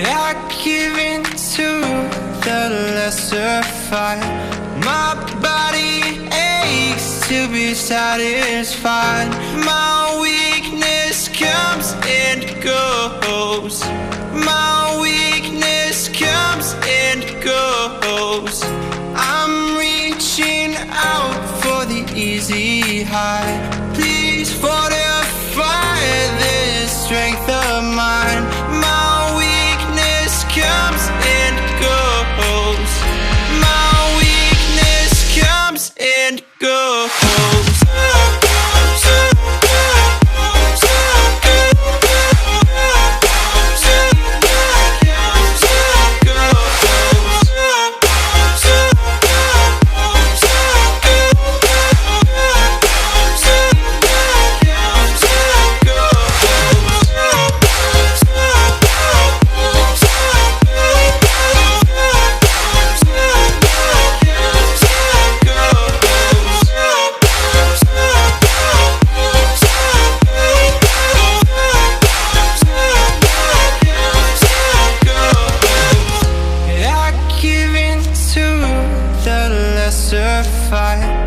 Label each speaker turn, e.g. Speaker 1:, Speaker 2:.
Speaker 1: I give in to the lesser fight. My body aches to be satisfied. My weakness comes and goes. My weakness comes and goes. I'm reaching out for the easy high. Please fortify this strength of mine. My weakness comes and goes. My weakness comes and goes. Fight.